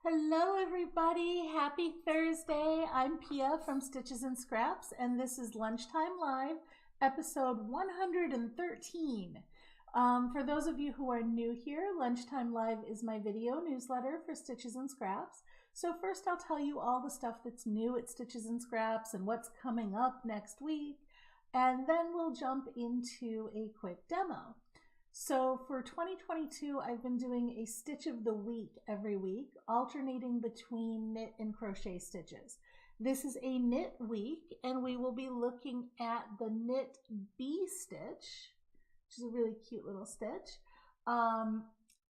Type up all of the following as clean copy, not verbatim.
Hello everybody, happy Thursday. I'm Pia from Stitches and Scraps and this is Lunchtime Live, episode 113. For those of you who are new here, Lunchtime Live is my video newsletter for Stitches and Scraps. So first I'll tell you all the stuff that's new at Stitches and Scraps and what's coming up next week, and then we'll jump into a quick demo. So for 2022, I've been doing a stitch of the week every week, alternating between knit and crochet stitches. This is a knit week, and we will be looking at the knit bee stitch, which is a really cute little stitch.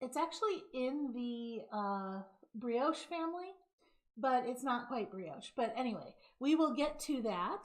It's actually in the brioche family, but it's not quite brioche. But anyway, we will get to that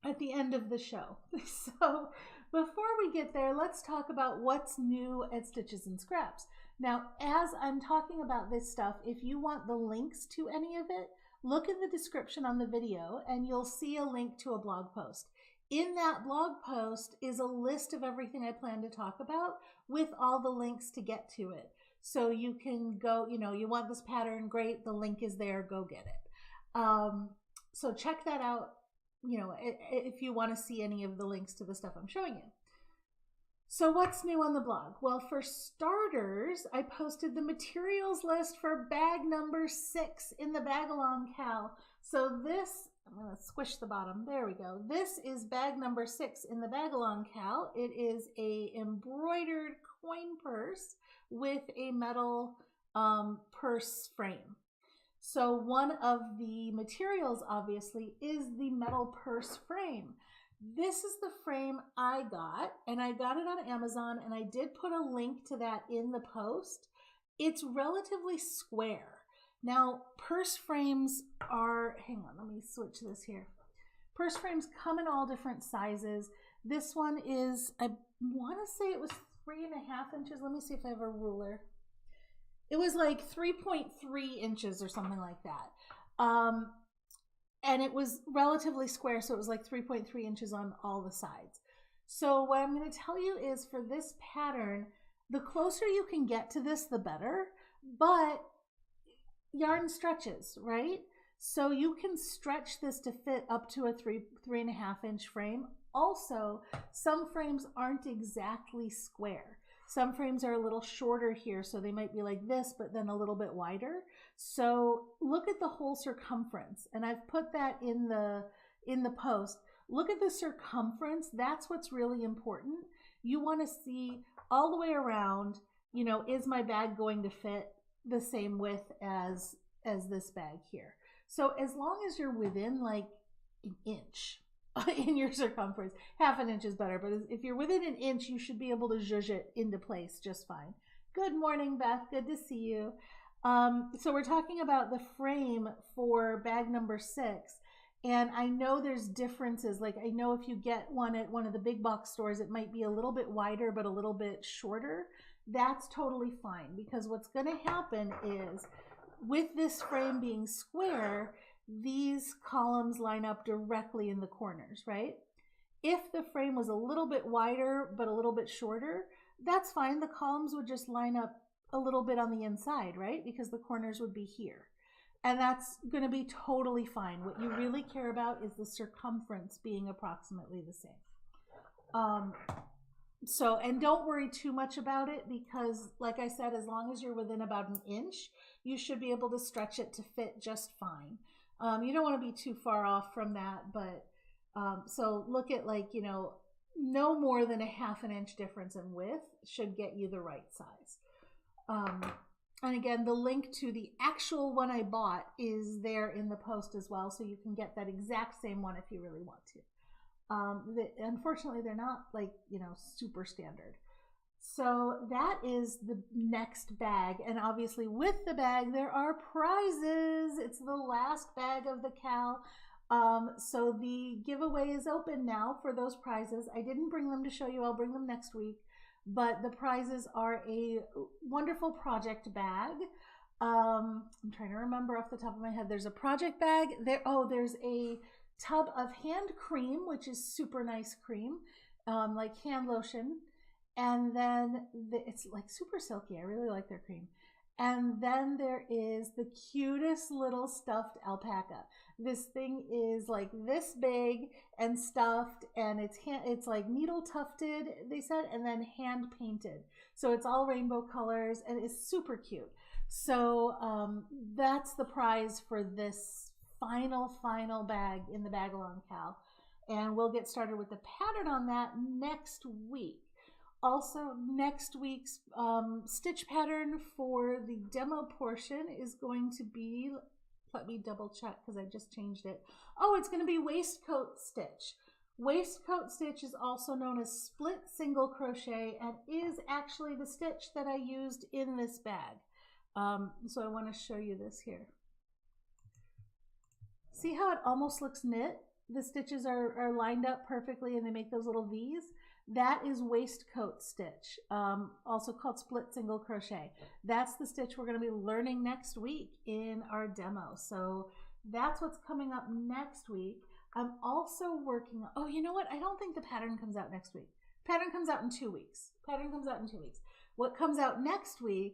at the end of the show. So before we get there, let's talk about what's new at Stitches and Scraps. Now, as I'm talking about this stuff, if you want the links to any of it, look in the description on the video and you'll see a link to a blog post. In that blog post is a list of everything I plan to talk about with all the links to get to it. So you can go, you want this pattern, great, the link is there, go get it. So check that out. If you want to see any of the links to the stuff I'm showing you. So what's new on the blog? Well, for starters, I posted the materials list for bag number 6 in the bag along cal. So this, I'm going to squish the bottom. There we go. This is bag number 6 in the bag along cal. It is a embroidered coin purse with a metal purse frame. So one of the materials, obviously, is the metal purse frame. This is the frame I got, and I got it on Amazon, and I did put a link to that in the post. It's relatively square. Now, purse frames are, hang on, let me switch this here. Purse frames come in all different sizes. This one is, I want to say it was 3.5 inches. Let me see if I have a ruler. It was like 3.3 inches or something like that. And it was relatively square, so it was like 3.3 inches on all the sides. So what I'm going to tell you is for this pattern, the closer you can get to this, the better. But yarn stretches, right? So you can stretch this to fit up to a 3.5 inch frame. Also, some frames aren't exactly square. Some frames are a little shorter here, so they might be like this, but then a little bit wider. So look at the whole circumference, and I've put that in the post. Look at the circumference. That's what's really important. You want to see all the way around, is my bag going to fit the same width as this bag here? So as long as you're within like an inch in your circumference, 1/2 inch is better, but if you're within an inch, you should be able to zhuzh it into place just fine. Good morning, Beth. Good to see you. So we're talking about the frame for bag number 6, and I know there's differences. Like I know if you get one at one of the big box stores, it might be a little bit wider but a little bit shorter. That's totally fine, because what's going to happen is with this frame being square, these columns line up directly in the corners, right? If the frame was a little bit wider but a little bit shorter, that's fine. The columns would just line up a little bit on the inside, right? Because the corners would be here. And that's going to be totally fine. What you really care about is the circumference being approximately the same. And don't worry too much about it, because like I said, as long as you're within about an inch, you should be able to stretch it to fit just fine. You don't want to be too far off from that, but so look at like, no more than 1/2 inch difference in width should get you the right size. And again, the link to the actual one I bought is there in the post as well, so you can get that exact same one if you really want to. Unfortunately, they're not like, super standard. So that is the next bag, and obviously with the bag there are prizes. It's the last bag of the cal, so the giveaway is open now for those prizes. I didn't bring them to show you. I'll bring them next week, but the prizes are a wonderful project bag. I'm trying to remember off the top of my head. There's a project bag there. Oh, there's a tub of hand cream, which is super nice cream, like hand lotion. And then it's like super silky. I really like their cream. And then there is the cutest little stuffed alpaca. This thing is like this big and stuffed, and it's like needle tufted, they said, and then hand painted. So it's all rainbow colors and it's super cute. So that's the prize for this final bag in the bag along, Cal. And we'll get started with the pattern on that next week. Also, next week's stitch pattern for the demo portion is going to be, let me double check because I just changed it. Oh, it's going to be waistcoat stitch. Waistcoat stitch is also known as split single crochet and is actually the stitch that I used in this bag. So I want to show you this here. See how it almost looks knit? The stitches are lined up perfectly and they make those little V's. That is waistcoat stitch, also called split single crochet. That's the stitch we're going to be learning next week in our demo. So that's what's coming up next week. I'm also working on, oh, you know what? I don't think the pattern comes out next week. Pattern comes out in 2 weeks. Pattern comes out in 2 weeks. What comes out next week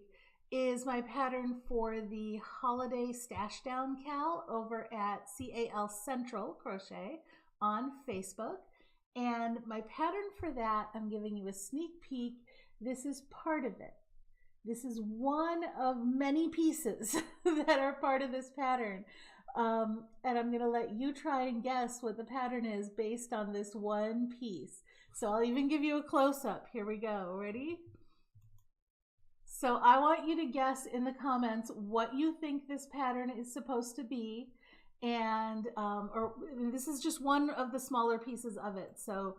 is my pattern for the holiday stash down Cal over at CAL Central Crochet on Facebook. And my pattern for that, I'm giving you a sneak peek. This is part of it. This is one of many pieces that are part of this pattern. And I'm going to let you try and guess what the pattern is based on this one piece. So I'll even give you a close-up. Here we go. Ready? So I want you to guess in the comments what you think this pattern is supposed to be. And this is just one of the smaller pieces of it. So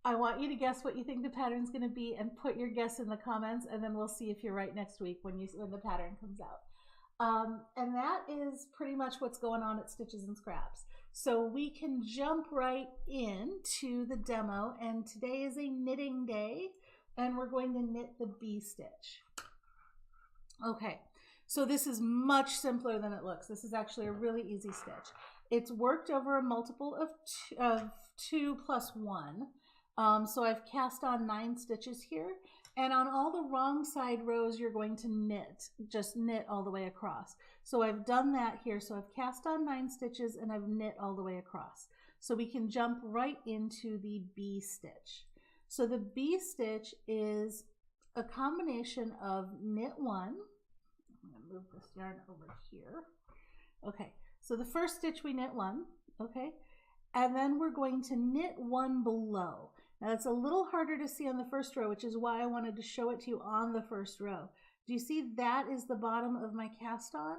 I want you to guess what you think the pattern is going to be and put your guess in the comments, and then we'll see if you're right next week when the pattern comes out. And that is pretty much what's going on at Stitches and Scraps. So we can jump right into the demo, and today is a knitting day, and we're going to knit the B stitch. Okay. So this is much simpler than it looks. This is actually a really easy stitch. It's worked over a multiple of 2 plus 1. So I've cast on 9 stitches here. And on all the wrong side rows, you're going to knit, just knit all the way across. So I've done that here. So I've cast on 9 stitches and I've knit all the way across. So we can jump right into the B stitch. So the B stitch is a combination of knit 1. I'm going to move this yarn over here. Okay, so the first stitch we knit 1, okay, and then we're going to knit 1 below. Now that's a little harder to see on the first row, which is why I wanted to show it to you on the first row. Do you see that is the bottom of my cast on?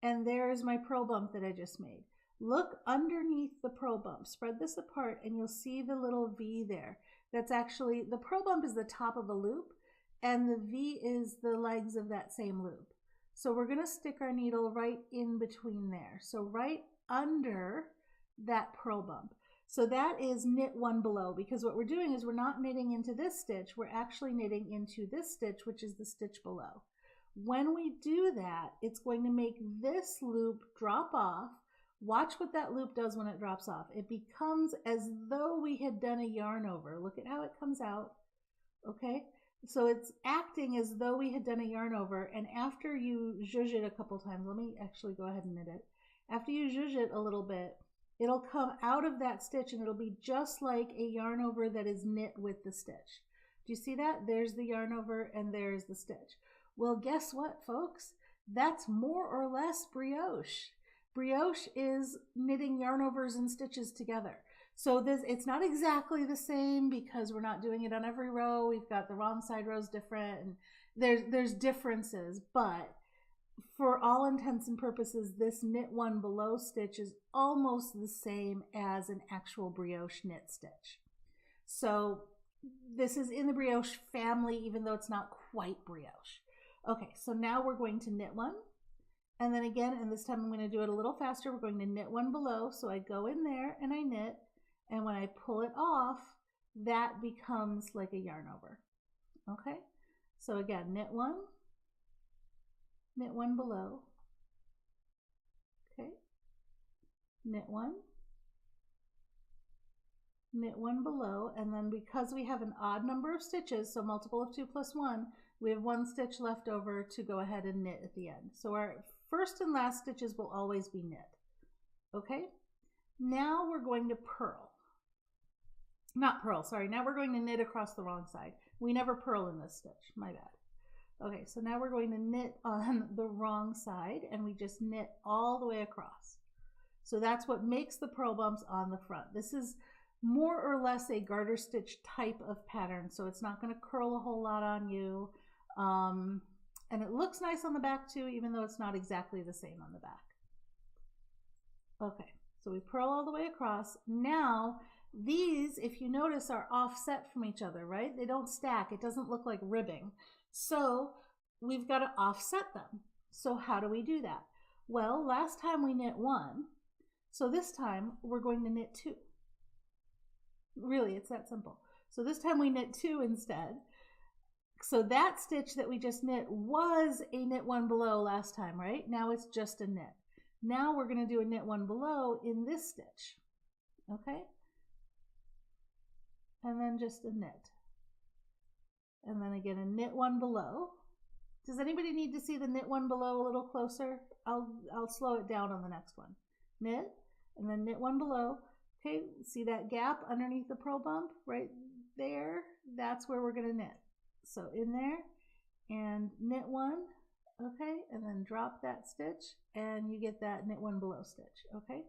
And there is my purl bump that I just made. Look underneath the purl bump, spread this apart, and you'll see the little V there. That's actually, the purl bump is the top of a loop, and the V is the legs of that same loop. So we're going to stick our needle right in between there. So right under that purl bump. So that is knit 1 below, because what we're doing is we're not knitting into this stitch, we're actually knitting into this stitch, which is the stitch below. When we do that, it's going to make this loop drop off. Watch what that loop does when it drops off. It becomes as though we had done a yarn over. Look at how it comes out, okay? So it's acting as though we had done a yarn over, and after you zhuzh it a couple times, let me actually go ahead and knit it. After you zhuzh it a little bit, it'll come out of that stitch and it'll be just like a yarn over that is knit with the stitch. Do you see that? There's the yarn over and there's the stitch. Well, guess what, folks? That's more or less brioche. Brioche is knitting yarn overs and stitches together. So it's not exactly the same because we're not doing it on every row. We've got the wrong side rows different, and there's differences, but for all intents and purposes, this knit 1 below stitch is almost the same as an actual brioche knit stitch. So this is in the brioche family, even though it's not quite brioche. Okay, so now we're going to knit 1. And then again, and this time I'm going to do it a little faster. We're going to knit 1 below. So I go in there and I knit. And when I pull it off, that becomes like a yarn over. Okay, so again, knit 1 below, okay, knit 1, knit one below, and then because we have an odd number of stitches, so multiple of 2 plus 1, we have 1 stitch left over to go ahead and knit at the end. So our first and last stitches will always be knit. Okay, now we're going to purl. Not purl, sorry, now we're going to knit across the wrong side. We never purl in this stitch, my bad. Okay, so now we're going to knit on the wrong side, and we just knit all the way across. So that's what makes the purl bumps on the front. This is more or less a garter stitch type of pattern, so it's not going to curl a whole lot on you. And it looks nice on the back too, even though it's not exactly the same on the back. Okay, so we purl all the way across. Now, these, if you notice, are offset from each other, right? They don't stack. It doesn't look like ribbing. So we've got to offset them. So how do we do that? Well, last time we knit 1, so this time we're going to knit 2. Really, it's that simple. So this time we knit 2 instead. So that stitch that we just knit was a knit 1 below last time, right? Now it's just a knit. Now we're going to do a knit 1 below in this stitch. Okay? And then just a knit. And then again a knit 1 below. Does anybody need to see the knit 1 below a little closer? I'll slow it down on the next one. Knit, and then knit 1 below. Okay, see that gap underneath the purl bump right there? That's where we're going to knit. So in there and knit 1, okay, and then drop that stitch and you get that knit 1 below stitch, okay?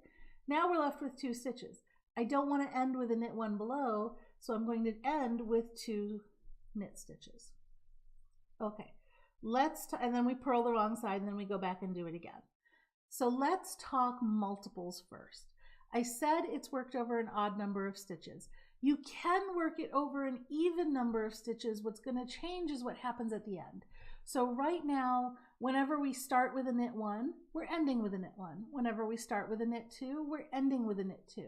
Now we're left with 2 stitches. I don't want to end with a knit 1 below, so I'm going to end with 2 knit stitches. Okay, and then we purl the wrong side and then we go back and do it again. So let's talk multiples first. I said it's worked over an odd number of stitches. You can work it over an even number of stitches. What's going to change is what happens at the end. So right now, whenever we start with a knit 1, we're ending with a knit 1. Whenever we start with a knit 2, we're ending with a knit 2.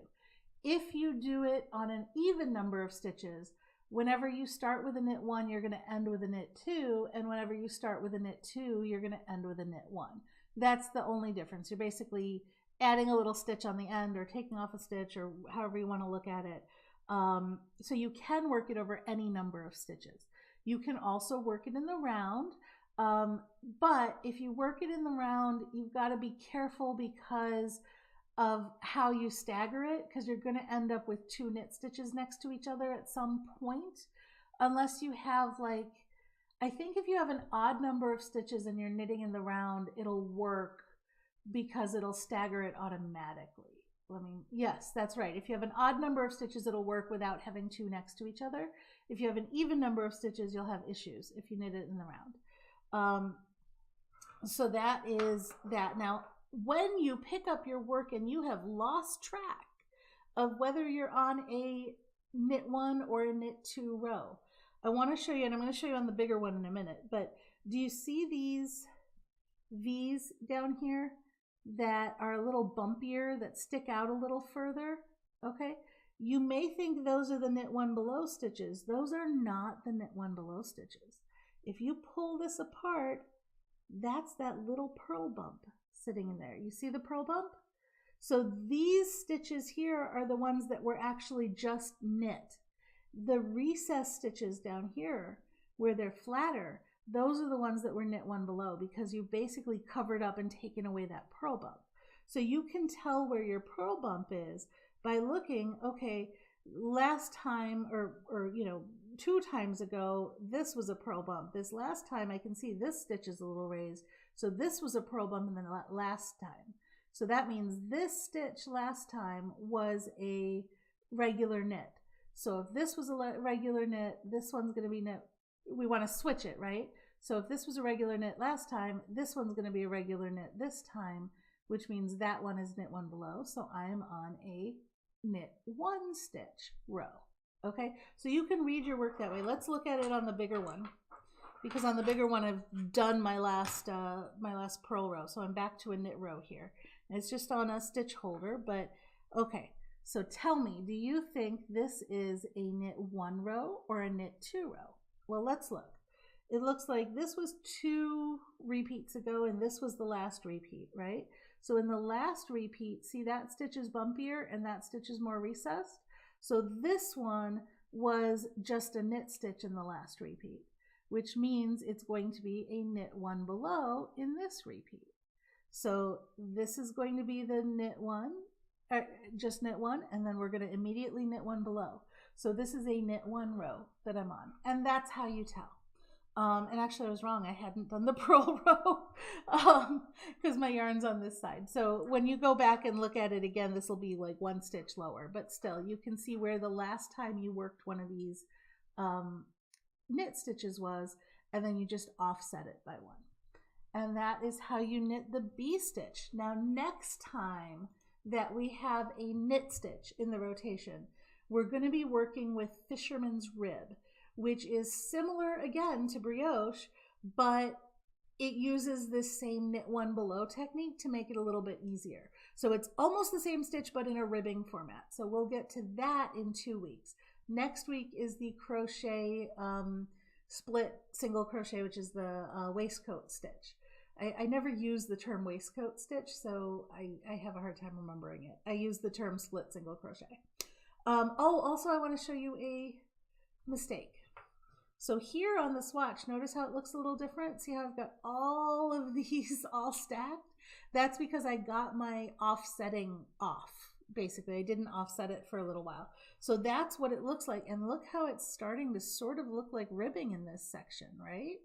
If you do it on an even number of stitches, whenever you start with a knit 1, you're going to end with a knit 2, and whenever you start with a knit 2, you're going to end with a knit 1. That's the only difference. You're basically adding a little stitch on the end or taking off a stitch or however you want to look at it. So you can work it over any number of stitches. You can also work it in the round, but if you work it in the round, you've got to be careful because of how you stagger it, because you're going to end up with 2 knit stitches next to each other at some point, unless you have like, I think if you have an odd number of stitches and you're knitting in the round, it'll work because it'll stagger it automatically. Yes, that's right. If you have an odd number of stitches, it'll work without having 2 next to each other. If you have an even number of stitches, you'll have issues if you knit it in the round. So that is that. Now, when you pick up your work and you have lost track of whether you're on a knit 1 or a knit 2 row, I want to show you, and I'm going to show you on the bigger one in a minute, but do you see these V's down here that are a little bumpier, that stick out a little further? Okay, you may think those are the knit 1 below stitches. Those are not the knit 1 below stitches. If you pull this apart, that's that little purl bump sitting in there. You see the purl bump? So these stitches here are the ones that were actually just knit. The recess stitches down here, where they're flatter, those are the ones that were knit 1 below, because you basically covered up and taken away that purl bump. So you can tell where your purl bump is by looking, okay, last time or 2 times ago, this was a purl bump. This last time I can see this stitch is a little raised. So this was a purl bump in the last time. So that means this stitch last time was a regular knit. So if this was a regular knit, this one's going to be knit. We want to switch it, right? So if this was a regular knit last time, this one's going to be a regular knit this time, which means that one is knit 1 below. So I am on a knit 1 stitch row. Okay, so you can read your work that way. Let's look at it on the bigger one, because on the bigger one I've done my last purl row. So I'm back to a knit row here. And it's just on a stitch holder, but okay. So tell me, do you think this is a knit 1 row or a knit 2 row? Well, let's look. It looks like this was 2 repeats ago and this was the last repeat, right? So in the last repeat, see that stitch is bumpier and that stitch is more recessed. So this one was just a knit stitch in the last repeat, which means it's going to be a knit one below in this repeat. So this is going to be the knit one, just knit one, and then we're going to immediately knit one below. So this is a knit one row that I'm on, and that's how you tell. And actually I was wrong, I hadn't done the purl row because my yarn's on this side. So when you go back and look at it again, this will be like one stitch lower, but still you can see where the last time you worked one of these knit stitches was, and then you just offset it by one. And that is how you knit the B stitch. Now next time that we have a knit stitch in the rotation, we're going to be working with fisherman's rib, which is similar again to brioche, but it uses this same knit one below technique to make it a little bit easier. So it's almost the same stitch, but in a ribbing format. So we'll get to that in 2 weeks. Next week is the crochet split single crochet, which is the waistcoat stitch. I never use the term waistcoat stitch, so I have a hard time remembering it. I use the term split single crochet. Also I want to show you a mistake. So here on the swatch, notice how it looks a little different? See how I've got all of these all stacked? That's because I got my offsetting off. Basically, I didn't offset it for a little while. So that's what it looks like. And look how it's starting to sort of look like ribbing in this section, right?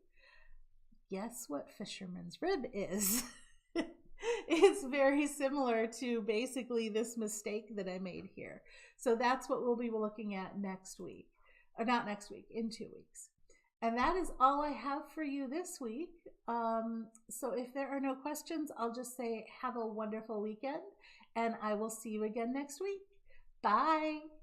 Guess what fisherman's rib is? It's very similar to basically this mistake that I made here. So that's what we'll be looking at next week. Or not next week, in 2 weeks. And that is all I have for you this week. So if there are no questions, I'll just say have a wonderful weekend, and I will see you again next week. Bye.